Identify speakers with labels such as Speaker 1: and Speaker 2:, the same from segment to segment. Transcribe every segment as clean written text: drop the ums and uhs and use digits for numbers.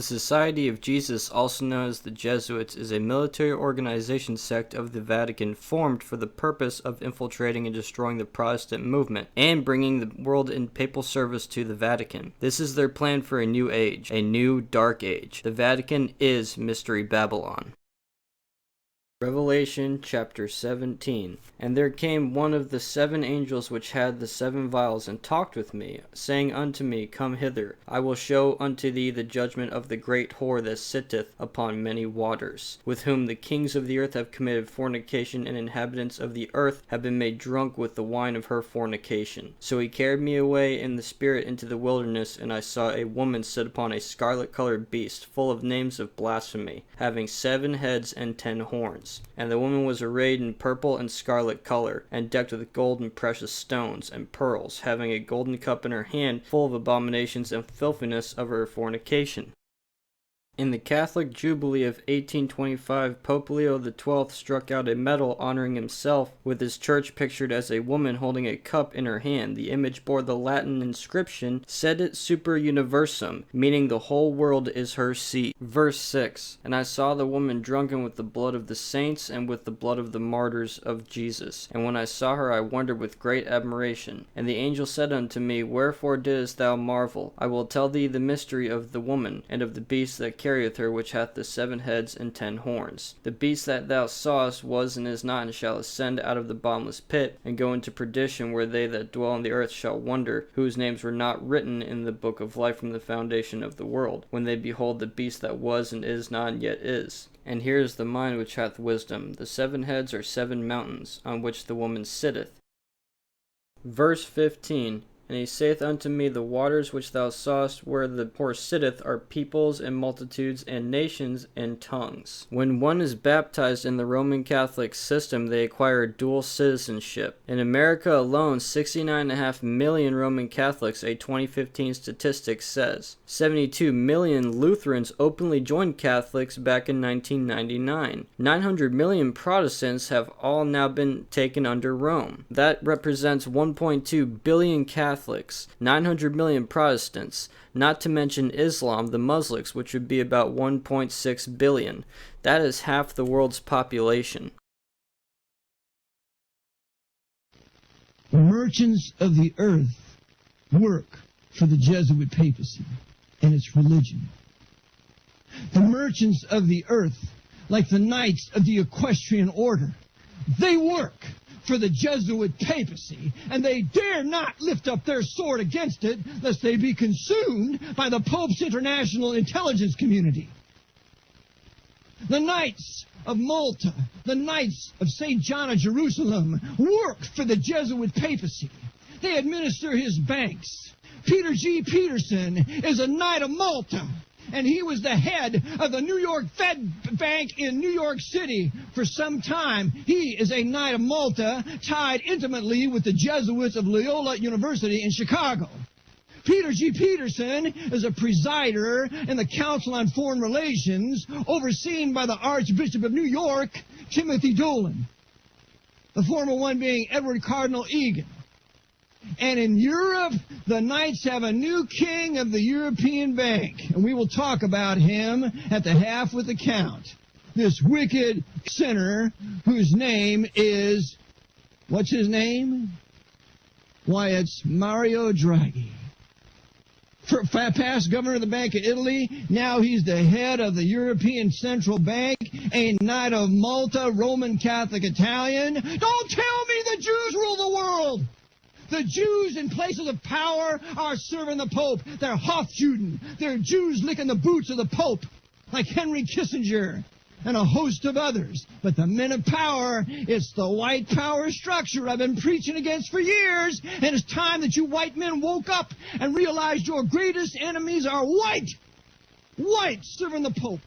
Speaker 1: Society of Jesus, also known as the Jesuits, is a military organization sect of the Vatican formed for the purpose of infiltrating and destroying the Protestant movement and bringing the world in papal service to the Vatican. This is their plan for a new age, a new dark age. The Vatican is Mystery Babylon. Revelation chapter 17. And there came one of the 7 angels which had the 7 vials, and talked with me, saying unto me, Come hither, I will show unto thee the judgment of the great whore that sitteth upon many waters, with whom the kings of the earth have committed fornication, and inhabitants of the earth have been made drunk with the wine of her fornication. So he carried me away in the spirit into the wilderness, and I saw a woman sit upon a scarlet-colored beast, full of names of blasphemy, having 7 heads and 10 horns. And the woman was arrayed in purple and scarlet color, and decked with gold and precious stones and pearls, having a golden cup in her hand, full of abominations and filthiness of her fornication. In the Catholic Jubilee of 1825, Pope Leo XII struck out a medal honoring himself, with his church pictured as a woman holding a cup in her hand. The image bore the Latin inscription, Sedit super universum, meaning the whole world is her seat. Verse 6, And I saw the woman drunken with the blood of the saints, and with the blood of the martyrs of Jesus. And when I saw her, I wondered with great admiration. And the angel said unto me, Wherefore didst thou marvel? I will tell thee the mystery of the woman, and of the beast that carrieth her, which hath the 7 heads and 10 horns. The beast that thou sawest was and is not, and shall ascend out of the bottomless pit, and go into perdition, where they that dwell on the earth shall wonder, whose names were not written in the book of life from the foundation of the world, when they behold the beast that was and is not and yet is. And here is the mind which hath wisdom. The 7 heads are 7 mountains, on which the woman sitteth. Verse 15, And he saith unto me, The waters which thou sawest where the whore sitteth are peoples and multitudes and nations and tongues. When one is baptized in the Roman Catholic system, they acquire dual citizenship. In America alone, 69.5 million Roman Catholics, a 2015 statistic says. 72 million Lutherans openly joined Catholics back in 1999. 900 million Protestants have all now been taken under Rome. That represents 1.2 billion Catholics. 900 million Protestants, not to mention Islam, the Muslims, which would be about 1.6 billion. That is half the world's population.
Speaker 2: The merchants of the earth work for the Jesuit papacy and its religion. The merchants of the earth, like the knights of the equestrian order, they work for the Jesuit papacy, and they dare not lift up their sword against it, lest they be consumed by the Pope's international intelligence community. The Knights of Malta, the Knights of St. John of Jerusalem, work for the Jesuit papacy. They administer his banks. Peter G. Peterson is a Knight of Malta, and he was the head of the New York Fed Bank in New York City for some time. He is a Knight of Malta, tied intimately with the Jesuits of Loyola University in Chicago. Peter G. Peterson is a presider in the Council on Foreign Relations, overseen by the Archbishop of New York, Timothy Dolan, the former one being Edward Cardinal Egan. And in Europe, the Knights have a new king of the European Bank, and we will talk about him at the half with the count. This wicked sinner whose name is, what's his name? Why, it's Mario Draghi. Past governor of the Bank of Italy, now he's the head of the European Central Bank, a Knight of Malta, Roman Catholic Italian. Don't tell me the Jews rule the world! The Jews in places of power are serving the Pope. They're Hofjuden. They're Jews licking the boots of the Pope, like Henry Kissinger and a host of others. But the men of power, it's the white power structure I've been preaching against for years, and it's time that you white men woke up and realized your greatest enemies are white. White serving the Pope.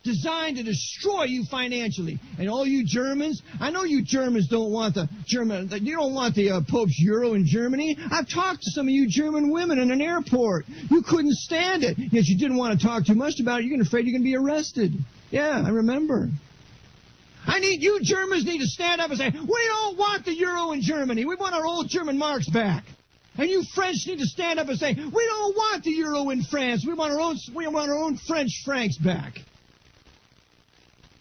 Speaker 2: Designed to destroy you financially. And all you Germans, I know you Germans don't want you don't want the Pope's euro in Germany. I've talked to some of you German women in an airport. You couldn't stand it. Yet you didn't want to talk too much about it. You're afraid you're going to be arrested. Yeah, I remember. You Germans need to stand up and say, we don't want the euro in Germany. We want our old German marks back. And you French need to stand up and say, we don't want the euro in France. We want our own French francs back.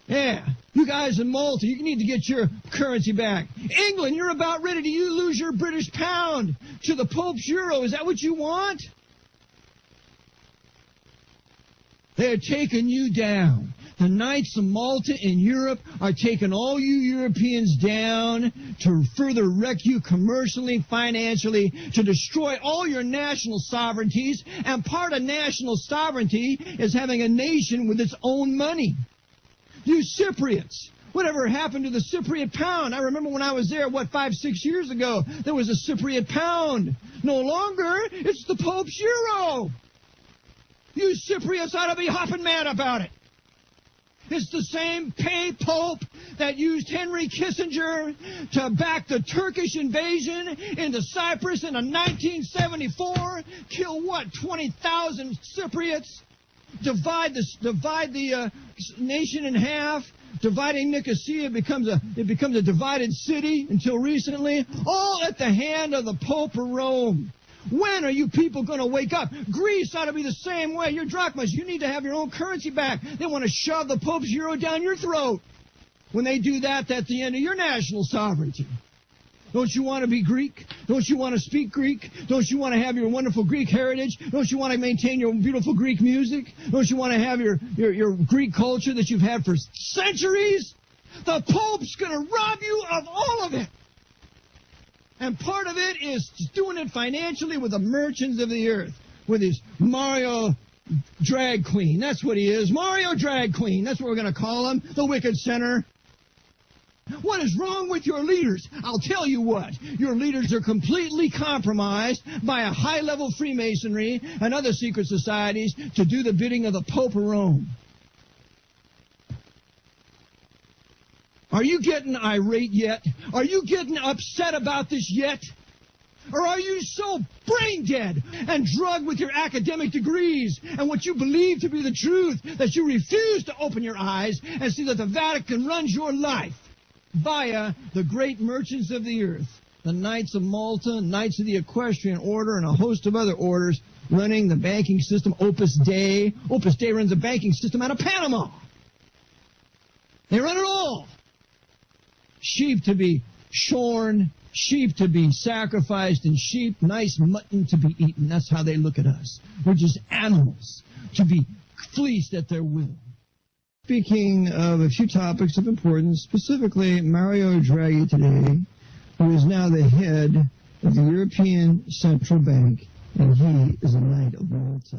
Speaker 2: Yeah, you guys in Malta, you need to get your currency back. England, you're about ready to lose your British pound to the Pope's euro. Is that what you want? They're taking you down. The Knights of Malta in Europe are taking all you Europeans down to further wreck you commercially, financially, to destroy all your national sovereignties. And part of national sovereignty is having a nation with its own money. You Cypriots, whatever happened to the Cypriot pound? I remember when I was there, 5, 6 years ago, there was a Cypriot pound. No longer, it's the Pope's euro. You Cypriots ought to be hopping mad about it. It's the same Pope that used Henry Kissinger to back the Turkish invasion into Cyprus in 1974, kill 20,000 Cypriots, divide the nation in half. Dividing Nicosia becomes a divided city until recently, all at the hand of the Pope of Rome. When are you people going to wake up? Greece ought to be the same way. Your drachmas, you need to have your own currency back. They want to shove the Pope's euro down your throat. When they do that, that's the end of your national sovereignty. Don't you want to be Greek? Don't you want to speak Greek? Don't you want to have your wonderful Greek heritage? Don't you want to maintain your beautiful Greek music? Don't you want to have your Greek culture that you've had for centuries? The Pope's going to rob you of all of it. And part of it is doing it financially with the merchants of the earth, with his Mario drag queen. That's what he is, Mario drag queen. That's what we're going to call him, the wicked sinner. What is wrong with your leaders? I'll tell you what. Your leaders are completely compromised by a high-level Freemasonry and other secret societies to do the bidding of the Pope of Rome. Are you getting irate yet? Are you getting upset about this yet? Or are you so brain dead and drugged with your academic degrees and what you believe to be the truth that you refuse to open your eyes and see that the Vatican runs your life via the great merchants of the earth, the Knights of Malta, Knights of the Equestrian Order, and a host of other orders running the banking system, Opus Dei. Opus Dei runs a banking system out of Panama. They run it all. Sheep to be shorn, sheep to be sacrificed, and sheep, nice mutton to be eaten. That's how they look at us. We're just animals to be fleeced at their will. Speaking of a few topics of importance, specifically Mario Draghi today, who is now the head of the European Central Bank, and he is a Knight of Malta.